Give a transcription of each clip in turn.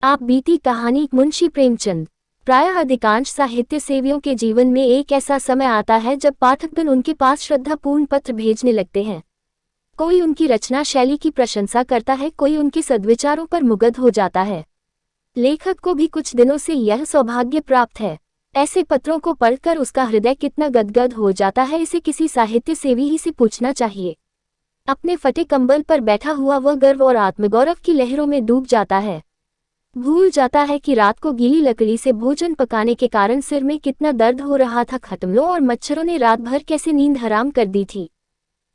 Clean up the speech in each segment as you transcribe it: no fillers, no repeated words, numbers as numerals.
आप बीती कहानी मुंशी प्रेमचंद। प्रायः अधिकांश साहित्य सेवियों के जीवन में एक ऐसा समय आता है जब पाठकगण उनके पास श्रद्धापूर्ण पत्र भेजने लगते हैं। कोई उनकी रचना शैली की प्रशंसा करता है, कोई उनके सद्विचारों पर मुग्ध हो जाता है। लेखक को भी कुछ दिनों से यह सौभाग्य प्राप्त है। ऐसे पत्रों को पढ़कर उसका हृदय कितना गदगद हो जाता है, इसे किसी साहित्य सेवी ही से पूछना चाहिए। अपने फटे कंबल पर बैठा हुआ वह गर्व और आत्मगौरव की लहरों में डूब जाता है। भूल जाता है कि रात को गीली लकड़ी से भोजन पकाने के कारण सिर में कितना दर्द हो रहा था, खटमलों और मच्छरों ने रात भर कैसे नींद हराम कर दी थी।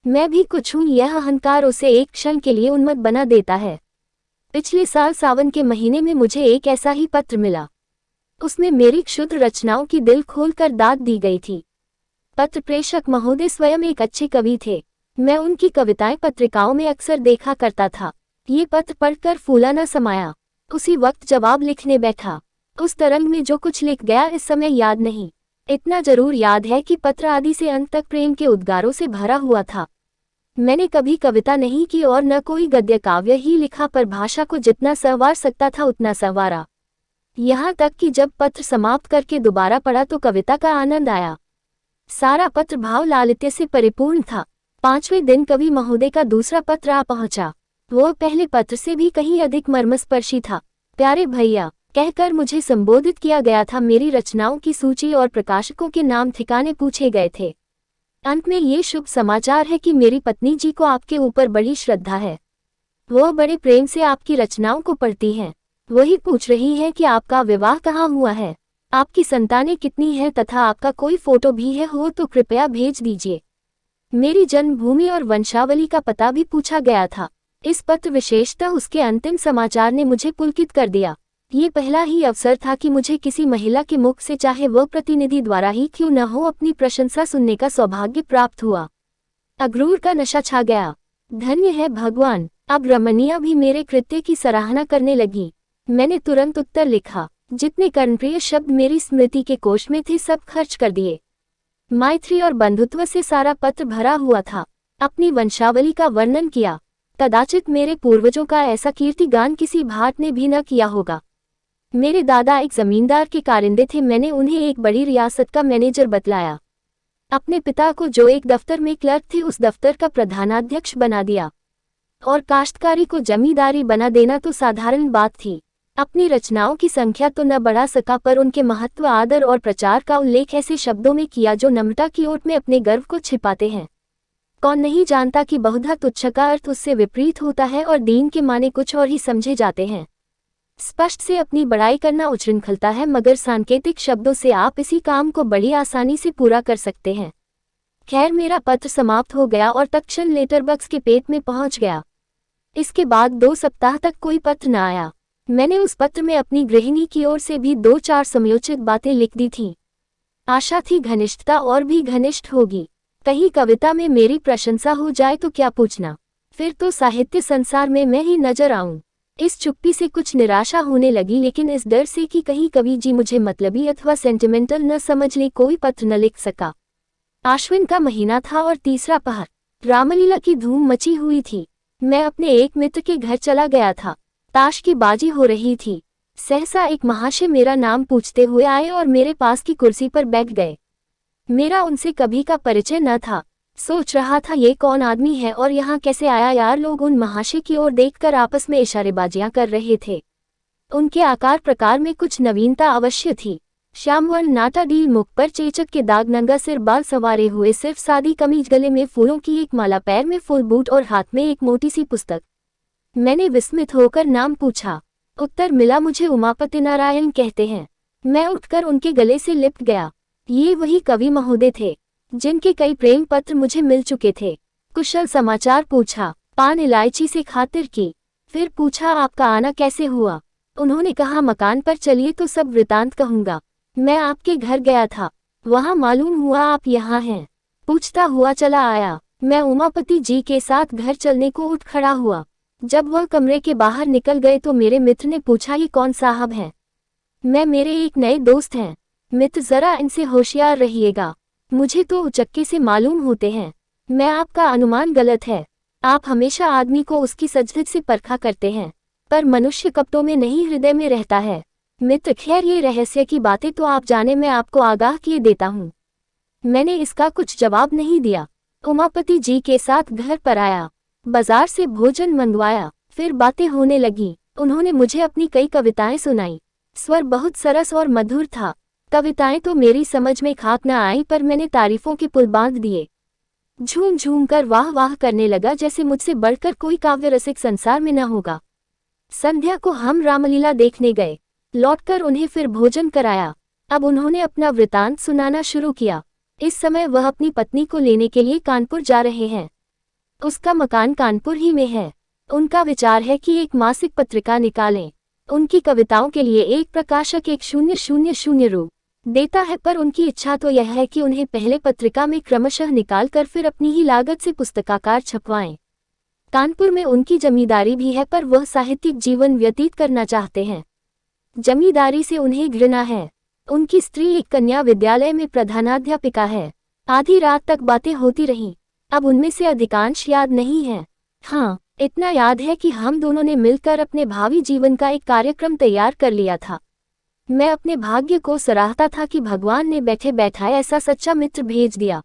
मैं भी कुछ हूँ, यह अहंकार उसे एक क्षण के लिए उन्मत्त बना देता है। पिछले साल सावन के महीने में मुझे एक ऐसा ही पत्र मिला। उसमें मेरी क्षुद्र रचनाओं की दिल खोलकर दाद दी गई थी। पत्र प्रेषक महोदय स्वयं एक अच्छे कवि थे। मैं उनकी कविताएं पत्रिकाओं में अक्सर देखा करता था। ये पत्र पढ़कर फूला न समाया। उसी वक्त जवाब लिखने बैठा। उस तरंग में जो कुछ लिख गया इस समय याद नहीं। इतना जरूर याद है कि पत्र आदि से अंत तक प्रेम के उद्गारों से भरा हुआ था। मैंने कभी कविता नहीं की और न कोई गद्य काव्य ही लिखा, पर भाषा को जितना संवार सकता था उतना संवारा। यहाँ तक कि जब पत्र समाप्त करके दोबारा पढ़ा तो कविता का आनंद आया। सारा पत्र भाव लालित्य से परिपूर्ण था। 5वें दिन कवि महोदय का दूसरा पत्र आ पहुंचा। वह पहले पत्र से भी कहीं अधिक मर्मस्पर्शी था। प्यारे भैया कहकर मुझे संबोधित किया गया था। मेरी रचनाओं की सूची और प्रकाशकों के नाम ठिकाने पूछे गए थे। अंत में ये शुभ समाचार है कि मेरी पत्नी जी को आपके ऊपर बड़ी श्रद्धा है। वह बड़े प्रेम से आपकी रचनाओं को पढ़ती हैं। वही पूछ रही है कि आपका विवाह कहाँ हुआ है, आपकी संतानें कितनी हैं तथा आपका कोई फोटो भी है हो तो कृपया भेज दीजिए। मेरी जन्मभूमि और वंशावली का पता भी पूछा गया था। इस पत्र विशेषतः उसके अंतिम समाचार ने मुझे पुलकित कर दिया। ये पहला ही अवसर था कि मुझे किसी महिला के मुख से, चाहे वह प्रतिनिधि द्वारा ही क्यों न हो, अपनी प्रशंसा सुनने का सौभाग्य प्राप्त हुआ। अक्रूर का नशा छा गया। धन्य है भगवान। अब रमणीया भी मेरे कृत्य की सराहना करने लगी। मैंने तुरंत उत्तर लिखा। जितने कर्णप्रिय शब्द मेरी स्मृति के कोश में थे सब खर्च कर दिए। मैत्री और बंधुत्व से सारा पत्र भरा हुआ था। अपनी वंशावली का वर्णन किया। कदाचित मेरे पूर्वजों का ऐसा कीर्तिगान किसी भाट ने भी न किया होगा। मेरे दादा एक जमींदार के कारिंदे थे। मैंने उन्हें एक बड़ी रियासत का मैनेजर बतलाया। अपने पिता को, जो एक दफ्तर में क्लर्क थे, उस दफ्तर का प्रधानाध्यक्ष बना दिया। और काश्तकारी को जमींदारी बना देना तो साधारण बात थी। अपनी रचनाओं की संख्या तो न बढ़ा सका, पर उनके महत्व, आदर और प्रचार का उल्लेख ऐसे शब्दों में किया जो नम्रता की ओट में अपने गर्व को छिपाते हैं। कौन नहीं जानता कि बहुधा तुच्छ का अर्थ उससे विपरीत होता है और दीन के माने कुछ और ही समझे जाते हैं। स्पष्ट से अपनी बड़ाई करना उच्छृंखलता है, मगर सांकेतिक शब्दों से आप इसी काम को बड़ी आसानी से पूरा कर सकते हैं। खैर, मेरा पत्र समाप्त हो गया और तत्क्षण लेटर बॉक्स के पेट में पहुंच गया। इसके बाद 2 सप्ताह तक कोई पत्र न आया। मैंने उस पत्र में अपनी गृहिणी की ओर से भी 2-4 समयोचित बातें लिख दी थीं। आशा थी घनिष्ठता और भी घनिष्ठ होगी। कहीं कविता में मेरी प्रशंसा हो जाए तो क्या पूछना, फिर तो साहित्य संसार में मैं ही नजर आऊं। इस चुप्पी से कुछ निराशा होने लगी, लेकिन इस डर से कि कहीं कवि जी मुझे मतलबी अथवा सेंटिमेंटल न समझ ले, कोई पत्र न लिख सका। आश्विन का महीना था और तीसरा पहर। रामलीला की धूम मची हुई थी। मैं अपने एक मित्र के घर चला गया था। ताश की बाजी हो रही थी। सहसा एक महाशय मेरा नाम पूछते हुए आए और मेरे पास की कुर्सी पर बैठ गए। मेरा उनसे कभी का परिचय न था। सोच रहा था ये कौन आदमी है और यहाँ कैसे आया यार। लोग उन महाशय की ओर देखकर आपस में इशारेबाजियां कर रहे थे। उनके आकार प्रकार में कुछ नवीनता अवश्य थी। श्यामवर्ण नाटा डील मुख पर चेचक के दाग, नंगा सिर, बाल संवारे हुए, सिर्फ सादी कमीज, गले में फूलों की एक माला, पैर में फुल बूट और हाथ में एक मोटी सी पुस्तक। मैंने विस्मित होकर नाम पूछा। उत्तर मिला, मुझे उमापति नारायण कहते हैं। मैं उठकर उनके गले से लिपट गया। ये वही कवि महोदय थे जिनके कई प्रेम पत्र मुझे मिल चुके थे। कुशल समाचार पूछा, पान इलायची से खातिर की। फिर पूछा, आपका आना कैसे हुआ। उन्होंने कहा, मकान पर चलिए तो सब वृतांत कहूंगा। मैं आपके घर गया था, वहां मालूम हुआ आप यहाँ हैं। पूछता हुआ चला आया। मैं उमापति जी के साथ घर चलने को उठ खड़ा हुआ। जब वह कमरे के बाहर निकल गए तो मेरे मित्र ने पूछा, ये कौन साहब हैं। मैं, मेरे एक नए दोस्त हैं। मित्र, जरा इनसे होशियार रहिएगा, मुझे तो उचक्के से मालूम होते हैं। मैं, आपका अनुमान गलत है। आप हमेशा आदमी को उसकी सजधज से परखा करते हैं। पर मनुष्य कपटों में नहीं हृदय में रहता है। मित्र, खैर ये रहस्य की बातें तो आप जाने, मैं आपको आगाह किए देता हूँ। मैंने इसका कुछ जवाब नहीं दिया। उमापति जी के साथ घर पर आया, बाजार से भोजन मंगवाया, फिर बातें होने लगी। उन्होंने मुझे अपनी कई कविताएं सुनाई। स्वर बहुत सरस और मधुर था। कविताएं तो मेरी समझ में खाक न आई, पर मैंने तारीफों के पुल बांध दिए। झूम झूम कर वाह वाह करने लगा, जैसे मुझसे बढ़कर कोई काव्य रसिक संसार में न होगा। संध्या को हम रामलीला देखने गए। लौटकर उन्हें फिर भोजन कराया। अब उन्होंने अपना वृतांत सुनाना शुरू किया। इस समय वह अपनी पत्नी को लेने के लिए कानपुर जा रहे हैं। उसका मकान कानपुर ही में है। उनका विचार है कि एक मासिक पत्रिका निकालें। उनकी कविताओं के लिए एक प्रकाशक 1000 रु देता है, पर उनकी इच्छा तो यह है कि उन्हें पहले पत्रिका में क्रमशः निकालकर फिर अपनी ही लागत से पुस्तकाकार छपवाएं। कानपुर में उनकी जमींदारी भी है, पर वह साहित्यिक जीवन व्यतीत करना चाहते हैं। जमींदारी से उन्हें घृणा है। उनकी स्त्री एक कन्या विद्यालय में प्रधानाध्यापिका है। आधी रात तक बातें होती रहीं। अब उनमें से अधिकांश याद नहीं है। हाँ, इतना याद है कि हम दोनों ने मिलकर अपने भावी जीवन का एक कार्यक्रम तैयार कर लिया था। मैं अपने भाग्य को सराहता था कि भगवान ने बैठे बैठाए ऐसा सच्चा मित्र भेज दिया।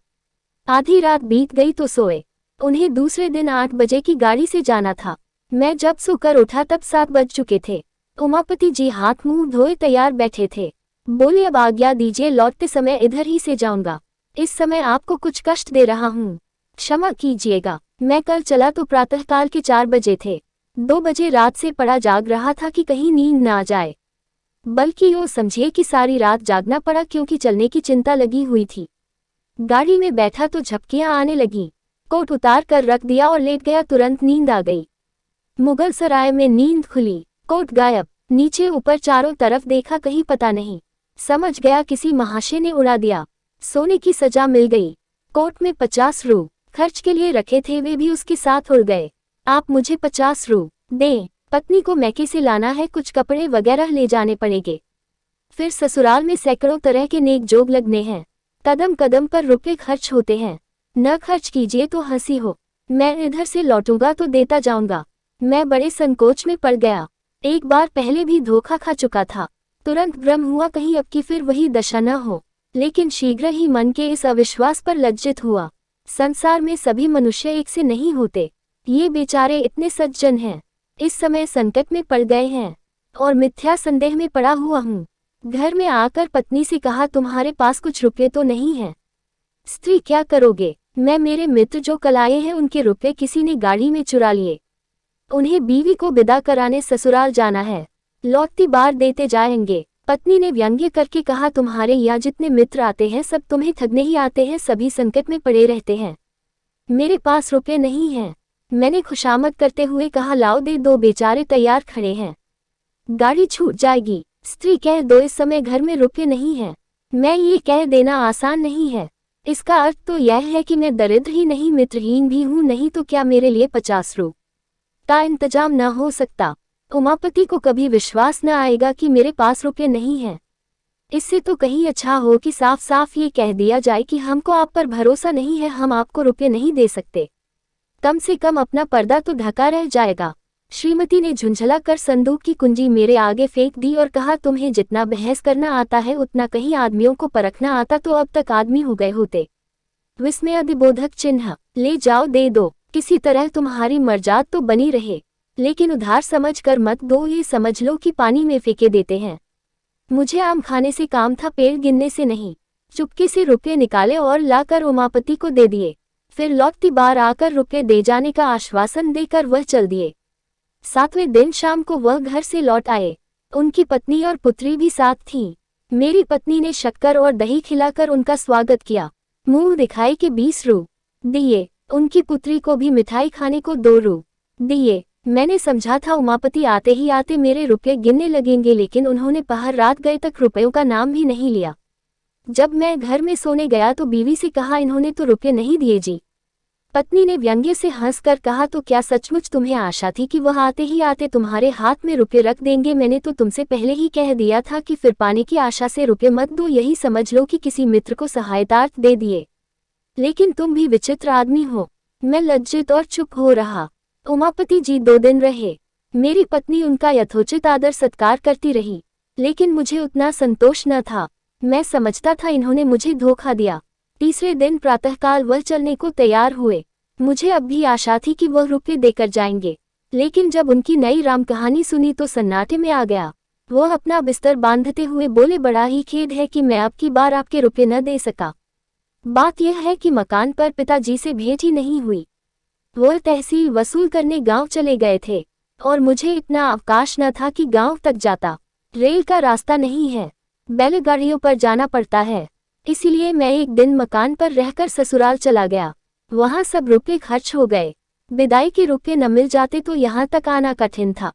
आधी रात बीत गई तो सोए। उन्हें दूसरे दिन 8 बजे की गाड़ी से जाना था। मैं जब सोकर उठा तब 7 बज चुके थे। उमापति जी हाथ मुंह धोए तैयार बैठे थे। बोले, अब आज्ञा दीजिए, लौटते समय इधर ही से जाऊंगा। इस समय आपको कुछ कष्ट दे रहा हूँ, क्षमा कीजिएगा। मैं कल चला तो प्रातःकाल के 4 बजे थे। 2 बजे रात से पड़ा जाग रहा था कि कहीं नींद ना आ जाए, बल्कि यूँ समझिए कि सारी रात जागना पड़ा, क्योंकि चलने की चिंता लगी हुई थी। गाड़ी में बैठा तो झपकियां आने लगी। कोट उतार कर रख दिया और लेट गया, तुरंत नींद आ गई। मुगल सराय में नींद खुली, कोट गायब। नीचे ऊपर चारों तरफ देखा, कहीं पता नहीं। समझ गया किसी महाशय ने उड़ा दिया। सोने की सजा मिल गई। कोट में 50 रु खर्च के लिए रखे थे, वे भी उसके साथ उड़ गए। आप मुझे 50 रु दें, पत्नी को मैके से लाना है, कुछ कपड़े वगैरह ले जाने पड़ेंगे। फिर ससुराल में सैकड़ों तरह के नेक जोग लगने हैं। कदम कदम पर रुपए खर्च होते हैं। न खर्च कीजिए तो हंसी हो। मैं इधर से लौटूंगा तो देता जाऊंगा। मैं बड़े संकोच में पड़ गया। एक बार पहले भी धोखा खा चुका था। तुरंत भ्रम हुआ कहीं अब की फिर वही दशा न हो, लेकिन शीघ्र ही मन के इस अविश्वास पर लज्जित हुआ। संसार में सभी मनुष्य एक से नहीं होते। ये बेचारे इतने सज्जन हैं, इस समय संकट में पड़ गए हैं और मिथ्या संदेह में पड़ा हुआ हूँ। घर में आकर पत्नी से कहा, तुम्हारे पास कुछ रुपये तो नहीं हैं? स्त्री, क्या करोगे? मैं मेरे मित्र जो कल आए हैं उनके रुपये किसी ने गाड़ी में चुरा लिए। उन्हें बीवी को विदा कराने ससुराल जाना है, लौटती बार देते जाएंगे। पत्नी ने व्यंग्य करके कहा, तुम्हारे यहाँ जितने मित्र आते हैं सब तुम्हें ठगने ही आते हैं, सभी संकट में पड़े रहते हैं। मेरे पास रुपये नहीं हैं। मैंने खुशामद करते हुए कहा, लाओ दे दो, बेचारे तैयार खड़े हैं, गाड़ी छूट जाएगी। स्त्री, कह दो इस समय घर में रुपये नहीं हैं। मैं ये कह देना आसान नहीं है। इसका अर्थ तो यह है कि मैं दरिद्र ही नहीं मित्रहीन भी हूँ, नहीं तो क्या मेरे लिए 50 रु का इंतजाम न हो सकता? उमापति को कभी विश्वास न आएगा कि मेरे पास रुपये नहीं हैं। इससे तो कहीं अच्छा हो कि साफ साफ ये कह दिया जाए कि हमको आप पर भरोसा नहीं है, हम आपको रुपये नहीं दे सकते। कम से कम अपना पर्दा तो ढका रह जाएगा। श्रीमती ने झुंझला कर संदूक की कुंजी मेरे आगे फेंक दी और कहा, तुम्हें जितना बहस करना आता है उतना कहीं आदमियों को परखना आता तो अब तक आदमी हो गए होते। विस्मय अधिबोधक चिन्ह, ले जाओ दे दो, किसी तरह तुम्हारी मर्जात तो बनी रहे, लेकिन उधार समझ कर मत दो, ये समझ लो कि पानी में फेंके देते हैं। मुझे आम खाने से काम था, पेड़ गिनने से नहीं। चुपके से रुपये निकाले और लाकर उमापति को दे दिए। फिर लौटती बार आकर रुपये दे जाने का आश्वासन देकर वह चल दिए। 7वें दिन शाम को वह घर से लौट आए। उनकी पत्नी और पुत्री भी साथ थीं। मेरी पत्नी ने शक्कर और दही खिलाकर उनका स्वागत किया। मुंह दिखाई के 20 रु दिए। उनकी पुत्री को भी मिठाई खाने को 2 रु दिए। मैंने समझा था उमापति आते ही आते मेरे रुपये गिनने लगेंगे, लेकिन उन्होंने पहर रात गए तक रुपयों का नाम भी नहीं लिया। जब मैं घर में सोने गया तो बीवी से कहा, इन्होंने तो रुपये नहीं दिए जी। पत्नी ने व्यंग्य से हंसकर कहा, तो क्या सचमुच तुम्हें आशा थी कि वह आते ही आते तुम्हारे हाथ में रुपये रख देंगे? मैंने तो तुमसे पहले ही कह दिया था कि फिर पाने की आशा से रुपये मत दो, यही समझ लो कि किसी मित्र को सहायतार्थ दे दिए। लेकिन तुम भी विचित्र आदमी हो। मैं लज्जित और चुप हो रहा। उमापति जी 2 दिन रहे। मेरी पत्नी उनका यथोचित आदर सत्कार करती रही, लेकिन मुझे उतना संतोष न था। मैं समझता था इन्होंने मुझे धोखा दिया। तीसरे दिन प्रातःकाल वह चलने को तैयार हुए। मुझे अब भी आशा थी कि वह रुपये देकर जाएंगे, लेकिन जब उनकी नई राम कहानी सुनी तो सन्नाटे में आ गया। वह अपना बिस्तर बांधते हुए बोले, बड़ा ही खेद है कि मैं अब की बार आपके रुपये न दे सका। बात यह है कि मकान पर पिताजी से भेंट ही नहीं हुई। वह तहसील वसूल करने गांव चले गए थे और मुझे इतना अवकाश न था कि गांव तक जाता। रेल का रास्ता नहीं है, बैलगाड़ियों पर जाना पड़ता है। इसीलिए मैं एक दिन मकान पर रहकर ससुराल चला गया। वहां सब रुपये खर्च हो गए। विदाई के रुपये न मिल जाते तो यहाँ तक आना कठिन था।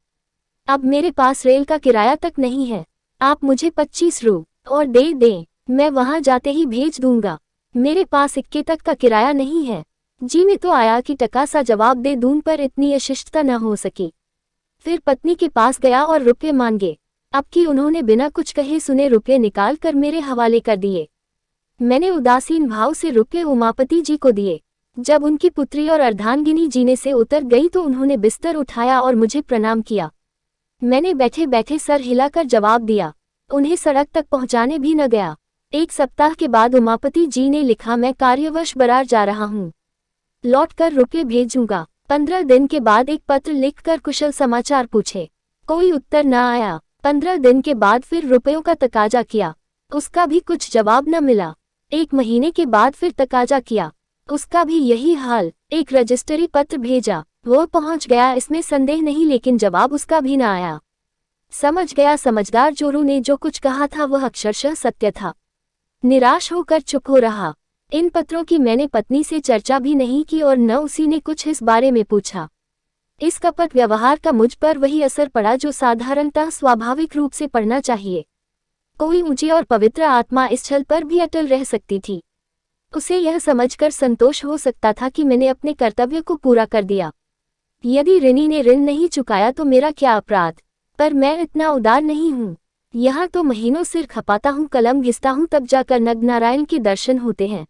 अब मेरे पास रेल का किराया तक नहीं है। आप मुझे 25 रू और दे दें, मैं वहां जाते ही भेज दूंगा। मेरे पास इक्के तक का किराया नहीं है। जी में तो आया कि टका सा जवाब दे दूं, पर इतनी अशिष्टता न हो सकी। फिर पत्नी के पास गया और रुपये मांगे। अब कि उन्होंने बिना कुछ कहे सुने रुपये निकाल कर मेरे हवाले कर दिए। मैंने उदासीन भाव से रुपये उमापति जी को दिए। जब उनकी पुत्री और अर्धांगिनी जीने से उतर गई तो उन्होंने बिस्तर उठाया और मुझे प्रणाम किया। मैंने बैठे बैठे सर हिलाकर जवाब दिया। उन्हें सड़क तक पहुंचाने भी न गया। एक सप्ताह के बाद उमापति जी ने लिखा, मैं कार्यवश बरार जा रहा हूँ, लौटकर रुपये भेजूंगा। 15 दिन के बाद एक पत्र लिखकर कुशल समाचार पूछे, कोई उत्तर न आया। 15 दिन के बाद फिर रुपयों का तकाजा किया, उसका भी कुछ जवाब न मिला। 1 महीने के बाद फिर तकाजा किया, उसका भी यही हाल। एक रजिस्ट्री पत्र भेजा, वो पहुंच गया, इसमें संदेह नहीं, लेकिन जवाब उसका भी न आया। समझ गया समझदार जोरू ने जो कुछ कहा था वह अक्षरशः सत्य था। निराश होकर चुप हो रहा। इन पत्रों की मैंने पत्नी से चर्चा भी नहीं की और न उसी ने कुछ इस बारे में पूछा। इस कपट व्यवहार का मुझ पर वही असर पड़ा जो साधारणतः स्वाभाविक रूप से पड़ना चाहिए। कोई ऊंची और पवित्र आत्मा इस छल पर भी अटल रह सकती थी। उसे यह समझकर संतोष हो सकता था कि मैंने अपने कर्तव्य को पूरा कर दिया। यदि ऋणी ने ऋण नहीं चुकाया तो मेरा क्या अपराध, पर मैं इतना उदार नहीं हूँ। यहाँ तो महीनों सिर खपाता हूँ, कलम घिसता हूँ, तब जाकर नगनारायण के दर्शन होते हैं।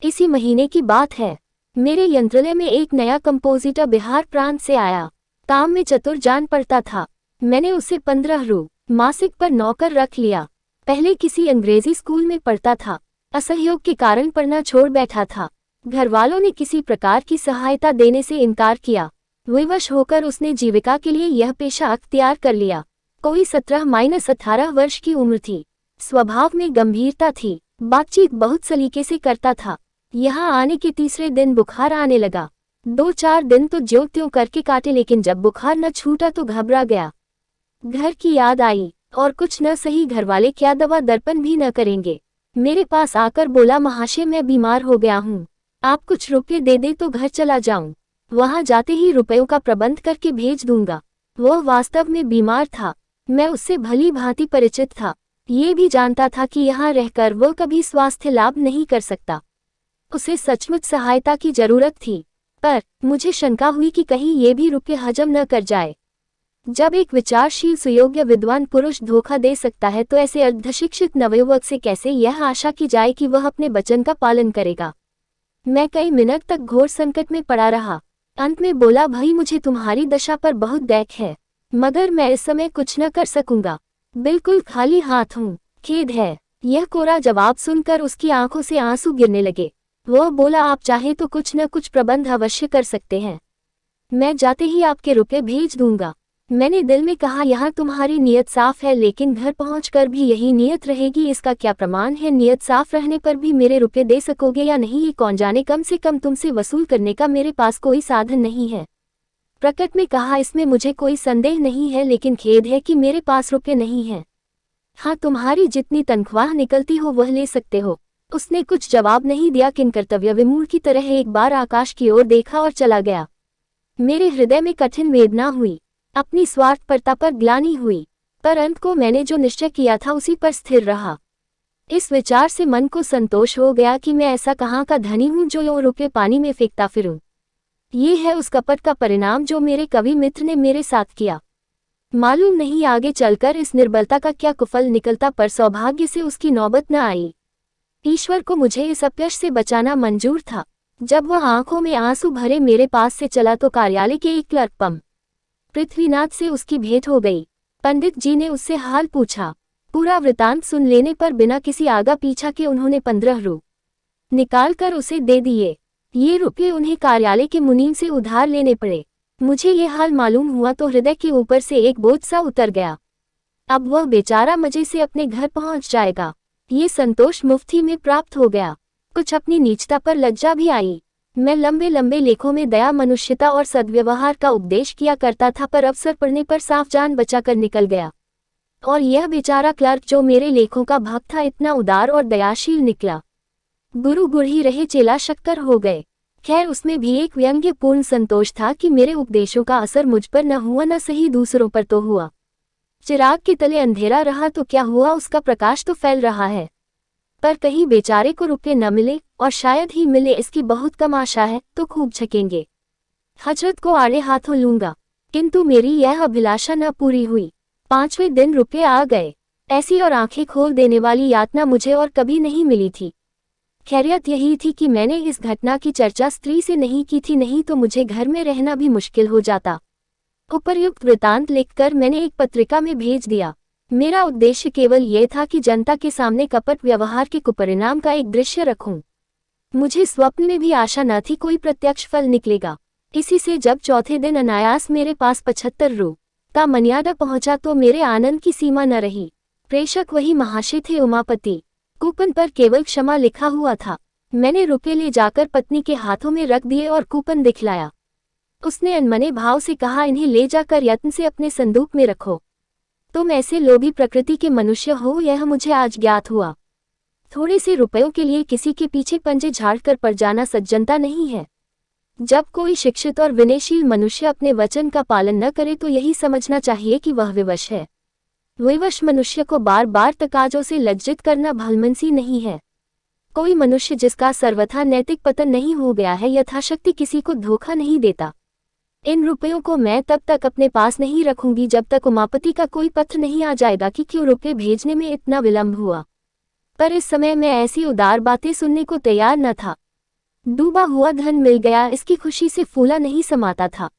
इसी महीने की बात है, मेरे यंत्रालय में एक नया कंपोजिटर बिहार प्रांत से आया। काम में चतुर जान पड़ता था। मैंने उसे 15 रू मासिक पर नौकर रख लिया। पहले किसी अंग्रेजी स्कूल में पढ़ता था, असहयोग के कारण पढ़ना छोड़ बैठा था। घर वालों ने किसी प्रकार की सहायता देने से इनकार किया। विवश होकर उसने जीविका के लिए यह पेशा अख्तियार कर लिया। कोई 17-18 वर्ष की उम्र थी। स्वभाव में गंभीरता थी, बातचीत बहुत सलीके से करता था। यहाँ आने के तीसरे दिन बुखार आने लगा। 2-4 दिन तो ज्यों त्यों करके काटे, लेकिन जब बुखार न छूटा तो घबरा गया। घर की याद आई और कुछ न सही घरवाले क्या दवा दर्पण भी न करेंगे। मेरे पास आकर बोला, महाशय मैं बीमार हो गया हूँ, आप कुछ रुपये दे दे तो घर चला जाऊं। वहां जाते ही रुपयों का प्रबंध करके भेज दूंगा। वह वास्तव में बीमार था। मैं उससे भली भांति परिचित था। ये भी जानता था कि यहाँ रहकर वह कभी स्वास्थ्य लाभ नहीं कर सकता। उसे सचमुच सहायता की जरूरत थी, पर मुझे शंका हुई कि कहीं ये भी रुपये हजम न कर जाए। जब एक विचारशील सुयोग्य विद्वान पुरुष धोखा दे सकता है तो ऐसे अर्धशिक्षित नवयुवक से कैसे यह आशा की जाए कि वह अपने वचन का पालन करेगा। मैं कई मिनट तक घोर संकट में पड़ा रहा। अंत में बोला, भाई मुझे तुम्हारी दशा पर बहुत दैख है, मगर मैं इस समय कुछ न कर सकूंगा। बिल्कुल खाली हाथ हूँ, खेद है। यह कोरा जवाब सुनकर उसकी आंखों से आंसू गिरने लगे। वह बोला, आप चाहे तो कुछ न कुछ प्रबंध अवश्य कर सकते हैं। मैं जाते ही आपके रुपये भेज दूंगा। मैंने दिल में कहा, यहाँ तुम्हारी नीयत साफ है, लेकिन घर पहुंचकर भी यही नीयत रहेगी, इसका क्या प्रमाण है? नीयत साफ रहने पर भी मेरे रुपये दे सकोगे या नहीं ये कौन जाने। कम से कम तुमसे वसूल करने का मेरे पास कोई साधन नहीं है। प्रकट में कहा, इसमें मुझे कोई संदेह नहीं है, लेकिन खेद है कि मेरे पास रुपये नहीं हैं। हाँ, तुम्हारी जितनी तनख्वाह निकलती हो वह ले सकते हो। उसने कुछ जवाब नहीं दिया, किन कर्तव्य विमूढ़ की तरह एक बार आकाश की ओर देखा और चला गया। मेरे हृदय में कठिन वेदना हुई, अपनी स्वार्थपरता पर ग्लानि हुई, पर अंत को मैंने जो निश्चय किया था उसी पर स्थिर रहा। इस विचार से मन को संतोष हो गया कि मैं ऐसा कहाँ का धनी हूँ जो यूं रुपये पानी में फेंकता फिरूं। ये है उस कपट का परिणाम जो मेरे कवि मित्र ने मेरे साथ किया। मालूम नहीं आगे चलकर इस निर्बलता का क्या कुफल निकलता, पर सौभाग्य से उसकी नौबत न आई। ईश्वर को मुझे इस अपयश से बचाना मंजूर था। जब वह आंखों में आंसू भरे मेरे पास से चला तो कार्यालय के एक क्लर्क पृथ्वीनाथ से उसकी भेंट हो गई। पंडित जी ने उससे हाल पूछा। पूरा वृतांत सुन लेने पर बिना किसी आगा पीछा के उन्होंने 15 रु निकाल कर उसे दे दिए। ये रुपये उन्हें कार्यालय के मुनीम से उधार लेने पड़े। मुझे ये हाल मालूम हुआ तो हृदय के ऊपर से एक बोझ सा उतर गया। अब वह बेचारा मजे से अपने घर पहुंच जाएगा, ये संतोष मुफ्ती में प्राप्त हो गया। कुछ अपनी नीचता पर लज्जा भी आई। मैं लंबे लंबे लेखों में दया, मनुष्यता और सद्व्यवहार का उपदेश किया करता था, पर अवसर पड़ने पर साफ जान बचाकर निकल गया। और यह बेचारा क्लर्क जो मेरे लेखों का भक्त था, इतना उदार और दयाशील निकला। गुरु गुड़ ही रहे, चेला शक्कर हो गए। खैर, उसमें भी एक व्यंग्यपूर्ण संतोष था कि मेरे उपदेशों का असर मुझ पर न हुआ, न सही दूसरों पर तो हुआ। चिराग के तले अंधेरा रहा तो क्या हुआ, उसका प्रकाश तो फैल रहा है। पर कहीं बेचारे को रुपये न मिले, और शायद ही मिले, इसकी बहुत कम आशा है, तो खूब छकेंगे। हजरत को आड़े हाथों लूंगा। किंतु मेरी यह अभिलाषा न पूरी हुई। 5वें दिन रुपये आ गए। ऐसी और आंखें खोल देने वाली यातना मुझे और कभी नहीं मिली थी। खैरियत यही थी कि मैंने इस घटना की चर्चा स्त्री से नहीं की थी, नहीं तो मुझे घर में रहना भी मुश्किल हो जाता। उपर्युक्त वृतांत लिखकर मैंने एक पत्रिका में भेज दिया। मेरा उद्देश्य केवल यह था कि जनता के सामने कपट व्यवहार के कुपरिणाम का एक दृश्य रखूं। मुझे स्वप्न में भी आशा न थी कोई प्रत्यक्ष फल निकलेगा। इसी से जब चौथे दिन अनायास मेरे पास 75 रु का मनियादा पहुंचा तो मेरे आनंद की सीमा न रही। प्रेषक वही महाशय थे, उमापति। कूपन पर केवल क्षमा लिखा हुआ था। मैंने रुपये ले जाकर पत्नी के हाथों में रख दिए और कूपन दिखलाया। उसने अनमने भाव से कहा, इन्हें ले जाकर यत्न से अपने संदूक में रखो। तुम ऐसे लोभी प्रकृति के मनुष्य हो, यह मुझे आज ज्ञात हुआ। थोड़े से रुपयों के लिए किसी के पीछे पंजे झाड़कर पड़ जाना सज्जनता नहीं है। जब कोई शिक्षित और विनयशील मनुष्य अपने वचन का पालन न करे तो यही समझना चाहिए कि वह विवश है। विवश मनुष्य को बार बार तकाजों से लज्जित करना भलमनसी नहीं है। कोई मनुष्य जिसका सर्वथा नैतिक पतन नहीं हो गया है, यथाशक्ति किसी को धोखा नहीं देता। इन रुपयों को मैं तब तक अपने पास नहीं रखूंगी जब तक उमापति का कोई पत्र नहीं आ जाएगा कि क्यों रुपये भेजने में इतना विलंब हुआ। पर इस समय मैं ऐसी उदार बातें सुनने को तैयार न था। डूबा हुआ धन मिल गया, इसकी खुशी से फूला नहीं समाता था।